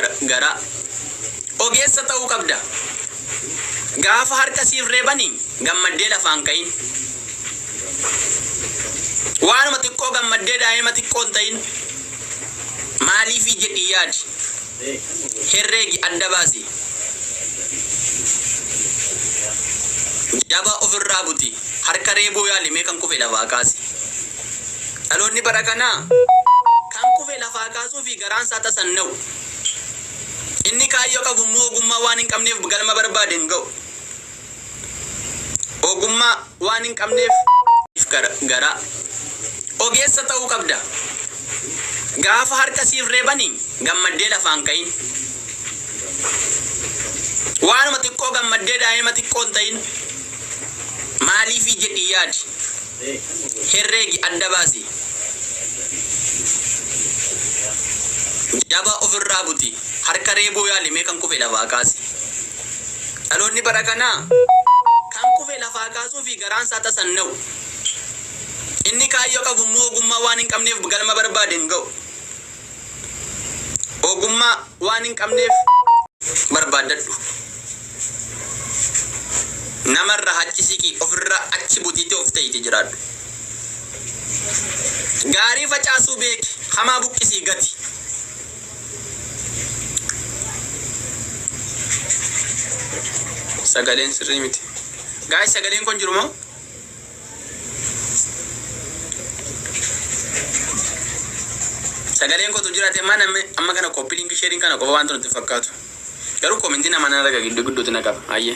gara ogeessa ta'uu qabda. Gaafa harka siif reebanii gammaddee lafaan ka'iin. Waanuma xiqqoo gammaddee daa'ima xiqqoon ta'in maaliif jedhii yaadi. Herreegi adda baasi. Jaba ofirraa buti. Harka reebuu yaalimee kan kufe lafaa kaasi. Dhaloonni bara kanaa kan kufe lafaa kaasuu fi garaan isaa tasanna'u. Inni kaayyoo qabu immoo ogummaa waan hin qabneef galma barbaade hin ga'u. Ogummaa waan hin qabneef gara ogeessa ta'uu qabda. Gaafa harka siif reebanii gammaddee lafaan ka'iin. Waanuma xiqqoo gammaddee daa'ima xiqqoon ta'in maaliif jedhii yaadi. Herreegi adda baasi. Jaba ofirraa buti. Harka reebuu yaalimee kan kufe lafaa kaasi. Dhaloonni bara kanaa kan kufe lafaa kaasuu fi garaan isaa tasanna'u. Inni kaayyoo qabu immoo ogummaa waan hin qabneef galma barbaade hin ga'u. Ogummaa waan hin qabneef barbaadadhu. Namarra achi siqii ofirraa achi butiitti of ta'ite jiraadhu. Gaarii facaasuu beeki hamaa buqqisii gati. Sagaleen sirrii miti. Gaa'is sagaleen kun jiru moo? Sagaleen kun jiraate mana amma kana copy link sharing kana qofa waan nutti fakkaatu. Garuu commenti nama na raga giddu gidduutti na qaba. Ayye.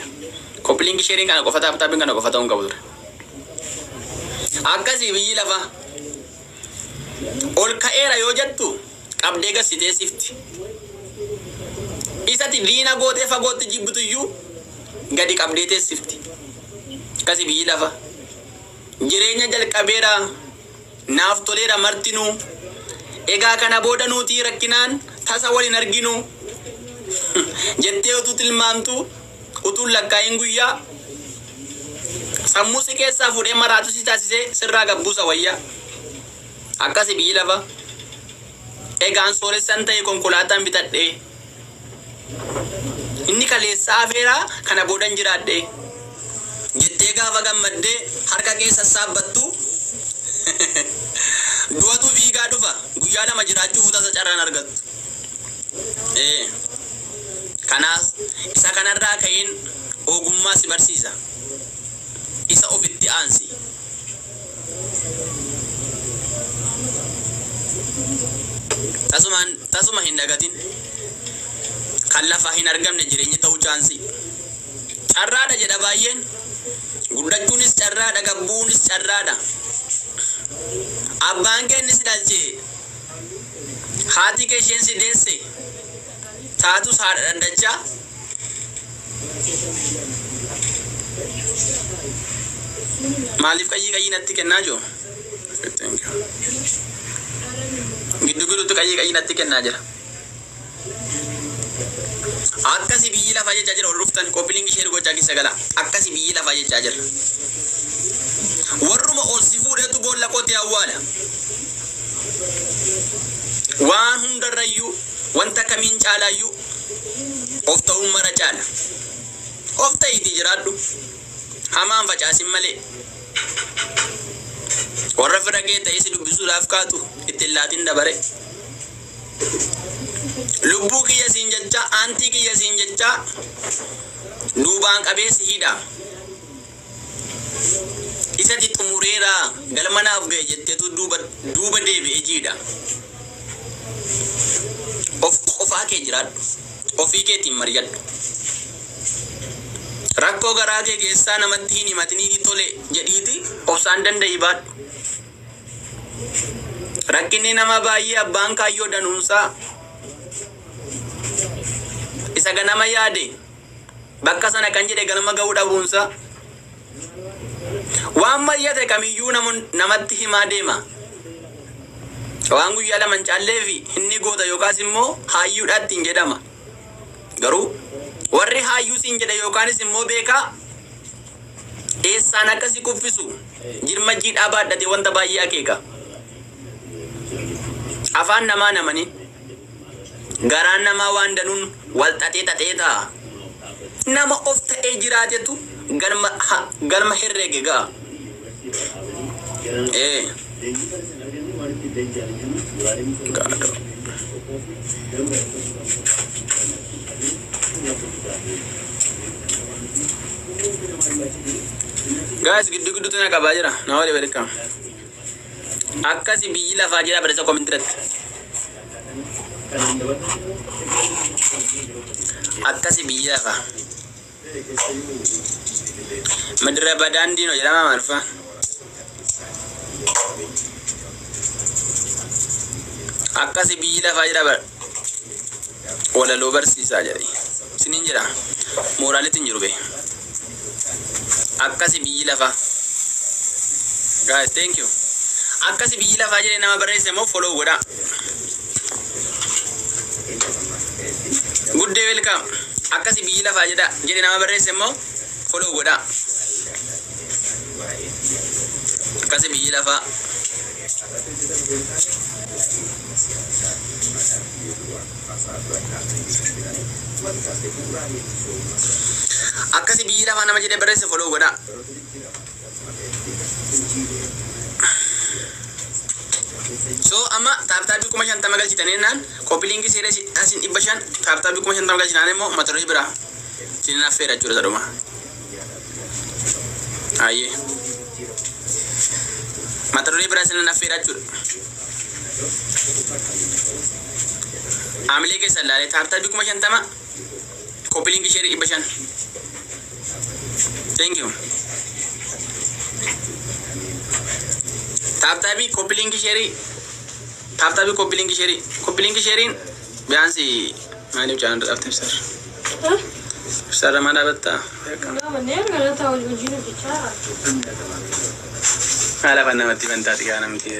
Copy link sharing kana qofa taapin kana qofa ta'uu qabu ture. Akkasii biyyi lafa ol ka'eera yoo jettu qabdee gassitee sifti. Isatti diina gootee fagootti jibbitu iyyuu gadi qabdee teessifti. Akkasii biyyi lafa jireenya jalqabeera naaf toleera martinuu. Egaa kana booda nuti rakkinaan tasa waliin arginu jettee utuu tilmaamtu utuu lakkaayin guyyaa sammuu si keessaa fuudhee maraatu si taasisee sirraa gabbuusa wayyaa. Akkasi biyyi lafa egaan sooressan ta'e konkolaataan bitadhee inni kaleessaa afeeraa kana boodan jiraadhee jettee gaafa gammaddee harka keessa saabbattu duwatu fiigaa dhufa guyyaa lama jiraachuu futasa carraan argattu. Kanaaf isa kanarraa ka'een ogummaa si barsiisa. Isa ofitti aansi. Tasuma hin dagatin. Kan lafa hin argamne jireenya ta'uu chaansi. Carraadha jedha baay'een. Guddachuunis carraadha, gabbuunis carraadha. Abbaan keenni si dhalchee haati kee isheen si deesse taatus haadha dandachaa. Maaliif qayyii natti kennaa jiru? Giddu gidduutti qayyii natti kennaa jira. Akkasi biyyi lafaa jechaa jira. Ol dhuftan koppilingi ishee gochaa keessa gala. Akkasi biyyi lafaa jechaa jira. Warruma ol si fuudhetu boolla qootee awwaala. Waan hundarrayyuu wanta kamiin caalaayyuu of ta'uun mara caala. Of ta'iitii jiraadhu. Hamaan facaasin malee. Warra fira kee ta'ee si dubbisuudhaaf kaatu ittiin laatiin dabare. Lubbuu kiyya siin jechaa, aantii kiyya siin jechaa duubaan qabeessi hidha. Isatti xumureera galmanaaf ga'e jetteetu duuba deebi'ee jiidha. Of qofaa kee jiraadhu. Ofii keetiin mari'adhu. Rakkoo garaa kee keessaa namatti hin himatinii tole jedhiiti obsaan danda'ii baadhu. Rakkinni nama baay'ee abbaan kaayyoo danuunsaa. Isa ganama yaade bakka sana kan jedhe ganama ga'uu dhabuunsaa. Waan mari'ate kamiyyuu namatti himaa deema. Waan guyyaa lama hin caallee fi inni goota yookaas immoo hayyuudhaatti hin jedhama. Garuu warri hayyuu siin jedhe yookaanis immoo beekaa eessaan akkasi kuffisu jirma jiidhaa baadhate wanta baay'ee akeeka. Afaan namaa namanii Garaan namaa waan danuun wal xaxee xaxeeta. Nama of ta'ee jiraatetu galma herreege ga'a. Gaadho. Guys, giddu tana qabaa jira. Na wali welcome. Akkasi biyyi lafaa jira barreessa komentirratti. Akkasi biyyi lafaa. Madira badaan dino jedhama marfa. Akkasi biyyi lafaa jira bar. Walaloo barsiisaa jedhe. Sinin jira. Moraalitti hin jiru be. Akkasi biyyi lafaa. Guys, thank you. Akkasi biyyi lafaa jedhe nama barreesse moo follow godha. Good day, welcome. Akkasi biyyi lafaa jedhe nama barreesse moo follow godha. Akkasi biyyi lafaa. Akkasi biyyi lafaa nama jedhe barreesse follow godha. So amma taaptaabii 50 galchitanii naan koppiliingi seeree asin 500 taaptaabii 50 galchinaan immoo mata duree biraa sinin affeera jechuudha sadhuma. Ayyee mata duree biraa sinin affeera jechuudha. Amilee keessa ilaalee taaptaabii 50 koppiliingi seeree 500. Thank you. Taaptaabii koppiliingi seerii taaptaabii koppiliingi seeriin biyaansi maaliif jaan dhafte sir. Sir mana batta. Ala fanna matti bantaati kana miti.